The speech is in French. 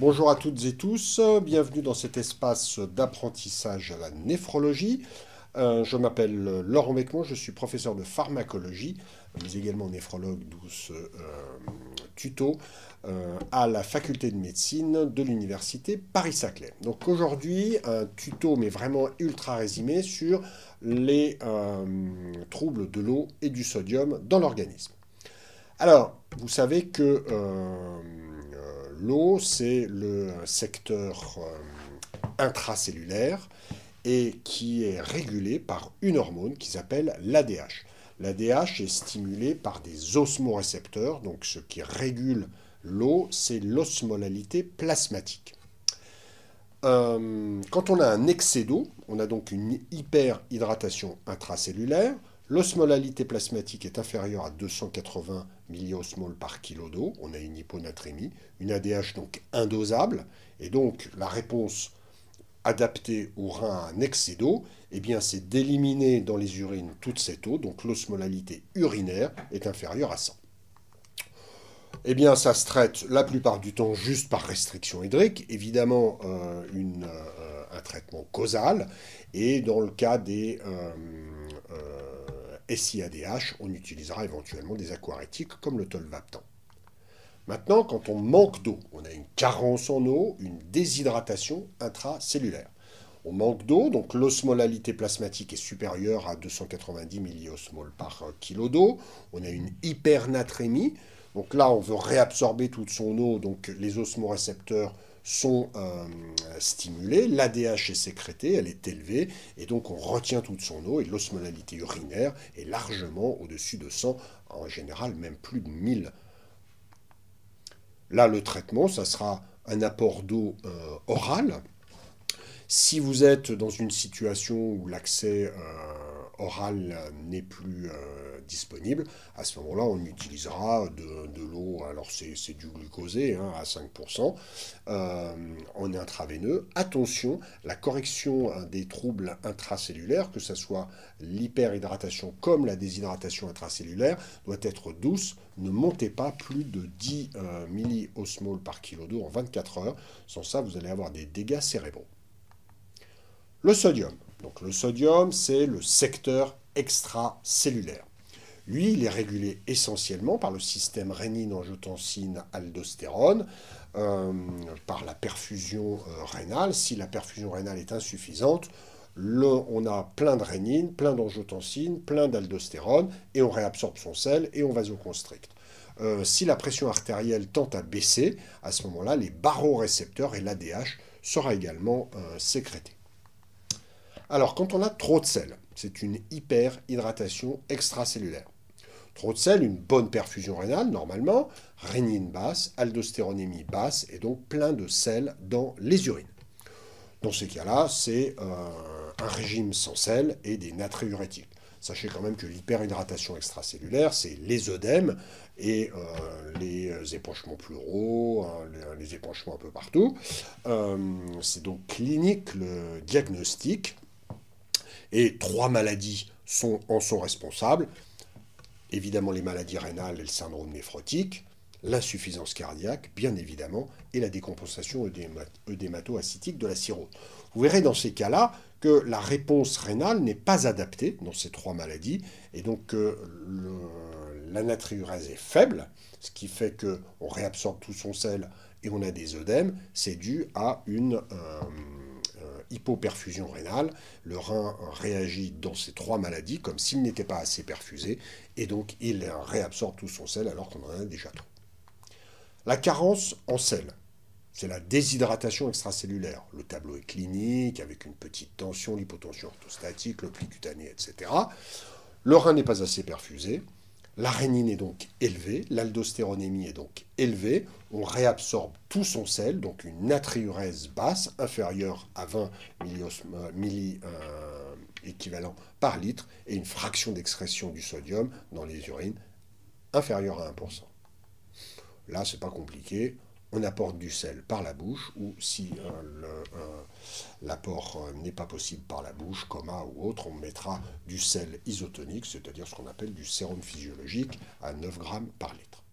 Bonjour à toutes et tous, bienvenue dans cet espace d'apprentissage à la néphrologie. Je m'appelle Laurent Becmont, je suis professeur de pharmacologie, mais également néphrologue, d'où ce tuto à la faculté de médecine de l'université Paris-Saclay. Donc aujourd'hui, un tuto, mais vraiment ultra résumé, sur les troubles de l'eau et du sodium dans l'organisme. Alors, vous savez que l'eau, c'est le secteur intracellulaire et qui est régulé par une hormone qui s'appelle l'ADH. L'ADH est stimulé par des osmorécepteurs, donc ce qui régule l'eau, c'est l'osmolalité plasmatique. Quand on a un excès d'eau, on a donc une hyperhydratation intracellulaire. L'osmolalité plasmatique est inférieure à 280 milliosmoles par kilo d'eau. On a une hyponatrémie, une ADH donc indosable. Et donc la réponse adaptée au rein à un excès d'eau, eh bien c'est d'éliminer dans les urines toute cette eau. Donc l'osmolalité urinaire est inférieure à 100. Eh bien, ça se traite la plupart du temps juste par restriction hydrique, évidemment un traitement causal, et dans le cas des SIADH, on utilisera éventuellement des aquarétiques comme le tolvaptan. Maintenant, quand on manque d'eau, on a une carence en eau, une déshydratation intracellulaire. On manque d'eau, donc l'osmolalité plasmatique est supérieure à 290 milliosmoles par kilo d'eau. On a une hypernatrémie. Donc là, on veut réabsorber toute son eau, donc les osmorécepteurs sont stimulés, l'ADH est sécrétée, elle est élevée, et donc on retient toute son eau, et l'osmolalité urinaire est largement au-dessus de 100, en général même plus de 1000. Là, le traitement, ça sera un apport d'eau oral. Si vous êtes dans une situation où l'accès oral n'est plus disponible, à ce moment-là, on utilisera de l'eau, alors c'est du glucosé à 5%, en intraveineux. Attention, la correction des troubles intracellulaires, que ce soit l'hyperhydratation comme la déshydratation intracellulaire, doit être douce. Ne montez pas plus de 10 milliosmoles par kilo d'eau en 24 heures. Sans ça, vous allez avoir des dégâts cérébraux. Le sodium. Donc le sodium, c'est le secteur extracellulaire. Lui, il est régulé essentiellement par le système rénine-angiotensin-aldostérone, par la perfusion rénale. Si la perfusion rénale est insuffisante, on a plein de rénine, plein d'angiotensine, plein d'aldostérone, et on réabsorbe son sel et on vasoconstricte. Si la pression artérielle tend à baisser, à ce moment-là, les barorécepteurs et l'ADH sera également sécrété. Alors, quand on a trop de sel, c'est une hyperhydratation extracellulaire. Trop de sel, une bonne perfusion rénale, normalement, rénine basse, aldostéronémie basse, et donc plein de sel dans les urines. Dans ces cas-là, c'est un régime sans sel et des natriurétiques. Sachez quand même que l'hyperhydratation extracellulaire, c'est les œdèmes et les épanchements pleuraux, les épanchements un peu partout. C'est donc clinique le diagnostic. Et 3 maladies en sont responsables. Évidemment, les maladies rénales et le syndrome néphrotique, l'insuffisance cardiaque, bien évidemment, et la décompensation œdémato-ascitique de la cirrhose. Vous verrez dans ces cas-là que la réponse rénale n'est pas adaptée dans ces 3 maladies, et donc la natriurèse est faible, ce qui fait qu'on réabsorbe tout son sel et on a des œdèmes. C'est dû à une hypoperfusion rénale. Le rein réagit dans ces 3 maladies comme s'il n'était pas assez perfusé, et donc il réabsorbe tout son sel alors qu'on en a déjà trop. La carence en sel, c'est la déshydratation extracellulaire. Le tableau est clinique, avec une petite tension, l'hypotension orthostatique, le pli cutané, etc. Le rein n'est pas assez perfusé. La rénine est donc élevée, l'aldostéronémie est donc élevée, on réabsorbe tout son sel, donc une natriurèse basse, inférieure à 20 équivalents par litre, et une fraction d'excrétion du sodium dans les urines inférieure à 1%. Là, c'est pas compliqué, on apporte du sel par la bouche, ou si l'apport n'est pas possible par la bouche, coma ou autre, on mettra du sel isotonique, c'est-à-dire ce qu'on appelle du sérum physiologique à 9 grammes par litre.